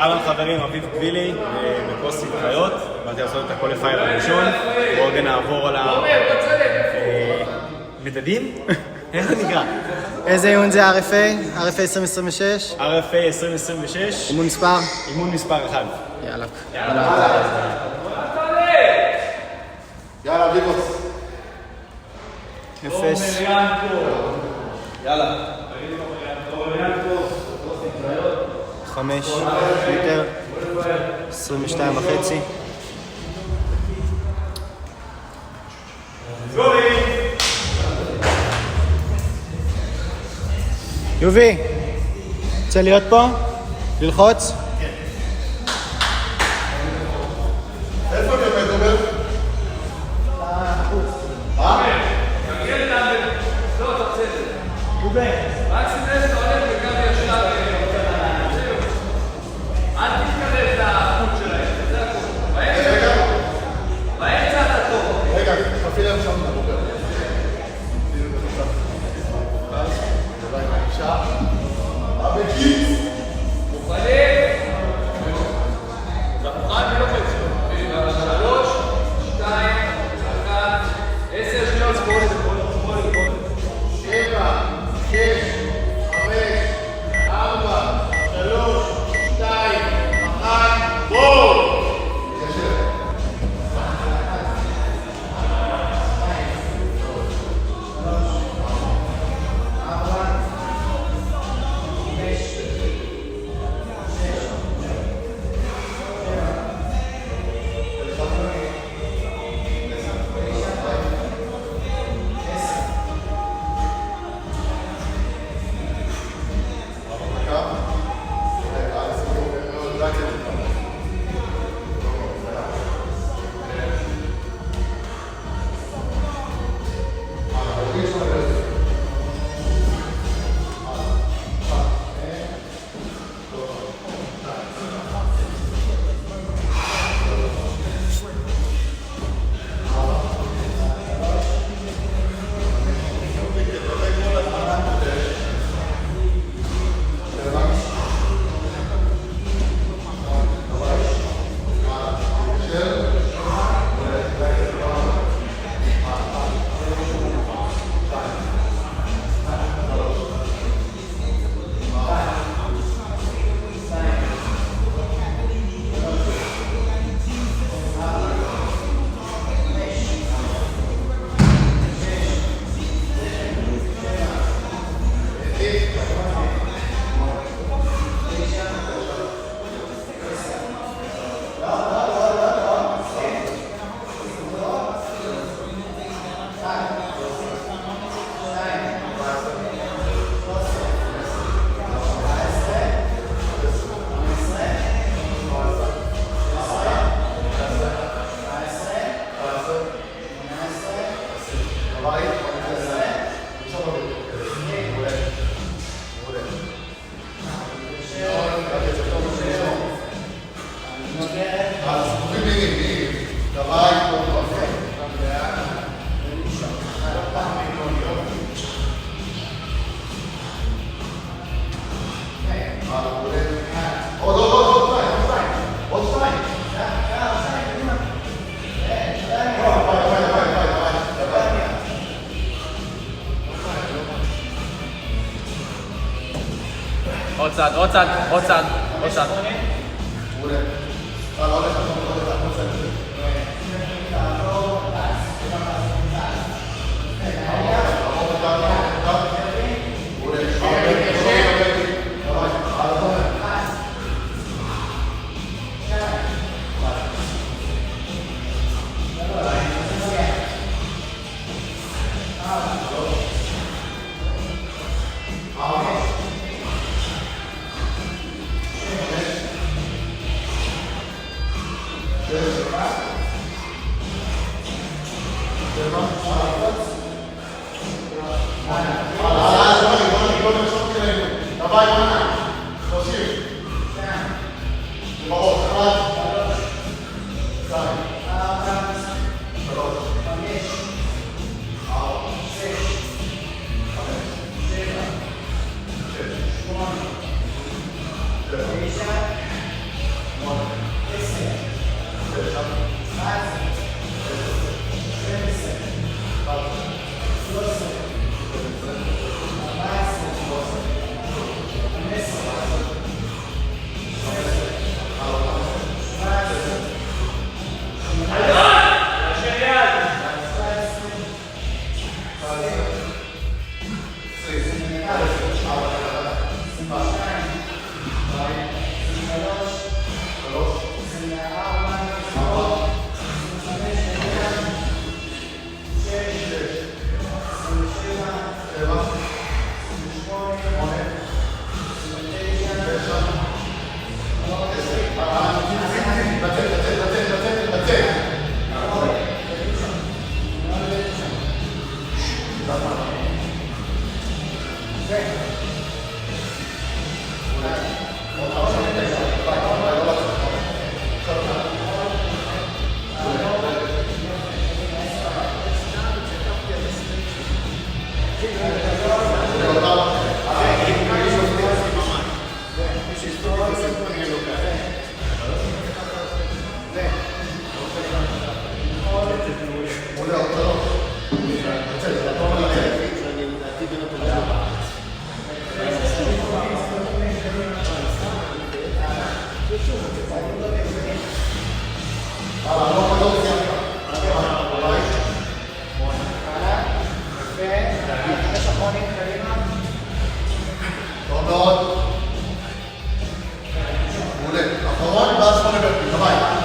אהלן חברים, אביב קבילי בקורס חיות. באתי לעשות את הקוליפייר הראשון. בואו רגע נעבור על המדדים. איך זה נקרא? איזה אימון זה RFA? RFA 2026? RFA 2026. אימון מספר? אימון מספר 1. יאללה. יאללה, ביבוס. 0. יאללה. 5 מטר. 22.5. יובי, רוצה להיות פה? ללחוץ? איפה אני עומד, אומר? רק סימן שאתה הולך בקו ישר אל תתקרב לחוט שלהם, זה הכל. באמצע אתה טוב. רגע, תפעיל להם שם לבוגר. הבקיץ! מוכנים? אתה מוכן? אני לוחץ. 3, 2, 1, 10 שניות ספורט. 7, 6, 5, 4, 3, 2, 1, בואו! עוד צד, עוד צד, עוד צד, עוד צד. טוב מאוד. מעולה. אחרון ואז 8 ברפים. ביי.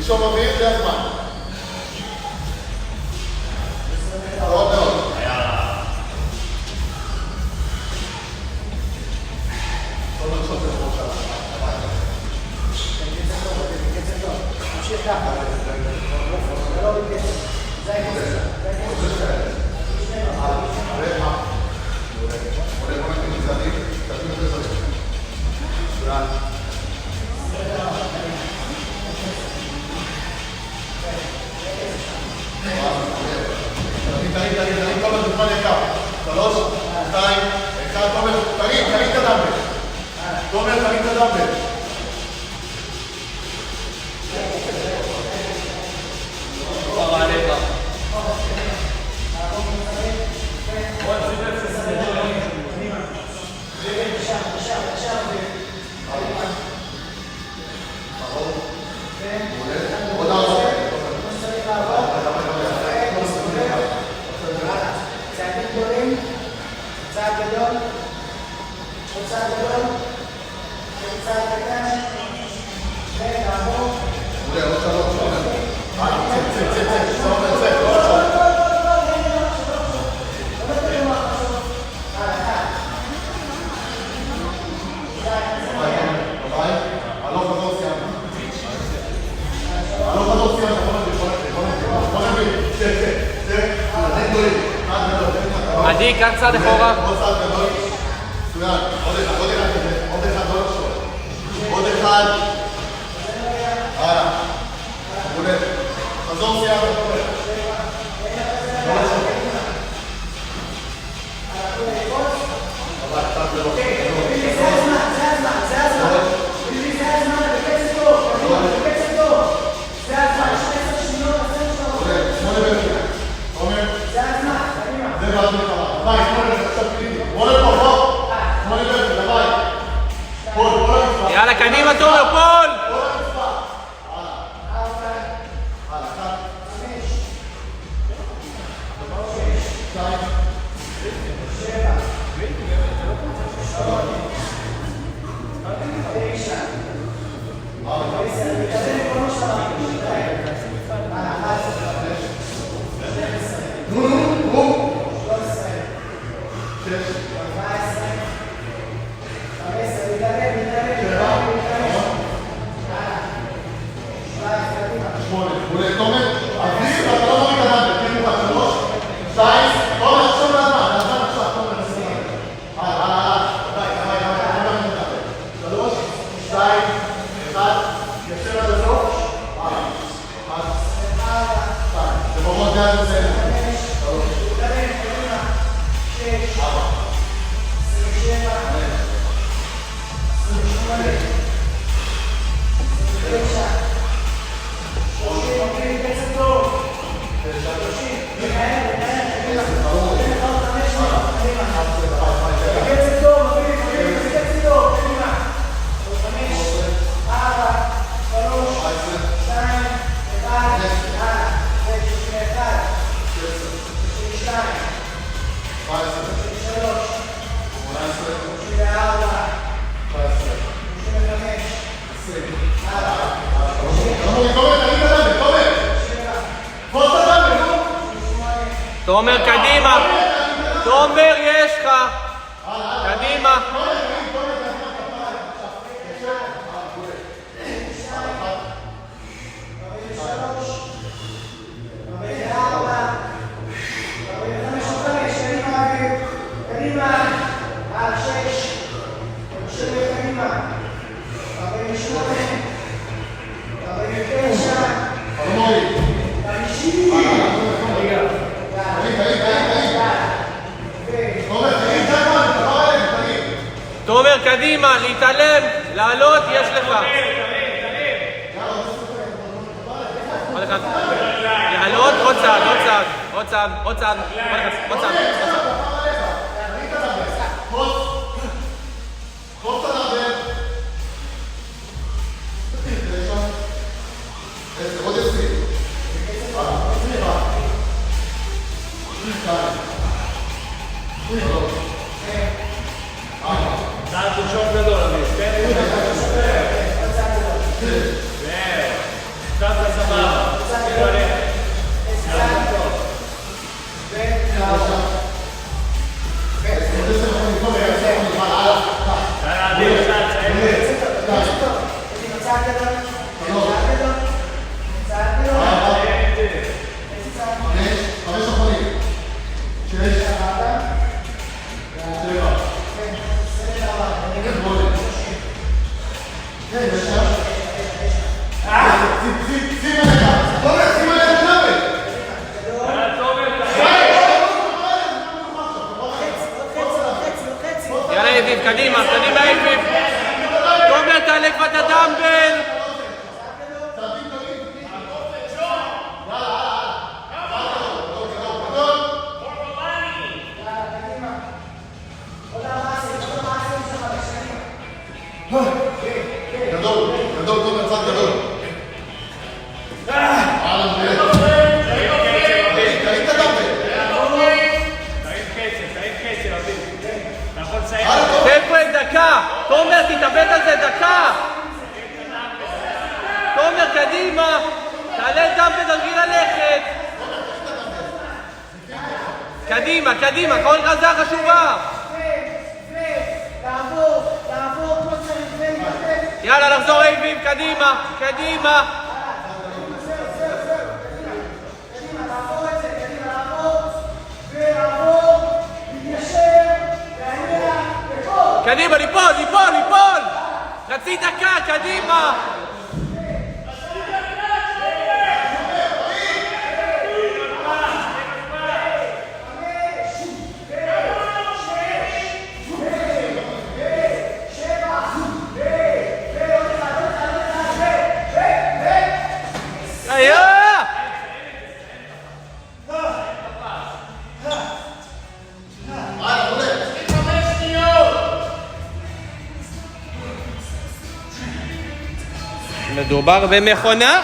לנשום אוויר, זה הזמן. מאוד מאוד. טוב לנשום זה כמו שלה. תמשיך ככה. זה לא בקצב. זה הקצב. תרים כל הזמן יקר. 3, 2, 1, תומר, תרים את הדמבל. תומר, תרים את הדמבל. עדי, קח צעד אחורה. עוד צעד גדול. מצוין. עוד אחד, לא לחשוב. עוד אחד. הלאה. מעולה. חזור סיימת. לא לחשוב. אבל קצת זה לא. קדימה תומר, פול! תומר, קדימה! תומר, יש לך! קדימה! תומר, קדימה, להתעלם, לעלות, יש לך. לעלות, עוד צעד, עוד צעד, עוד צעד, עוד צעד, עוד צעד, עוד צעד. צעד ראשון גדול, אביב, כן? זהו. קצת סבבה. קדימה, קדימה איפיף. תומר, תעלה כבר את הדמבל. גדול, גדול, תומר, צד גדול. דקה! תומר, תתאבד על זה דקה! תומר, קדימה! תעלה דמבל, תרגיל ללכת! קדימה, קדימה, כל רזה חשובה! יאללה, לחזור איבים, קדימה! קדימה! קדימה, ליפול, ליפול, ליפול! חצי דקה, קדימה! מדובר במכונה.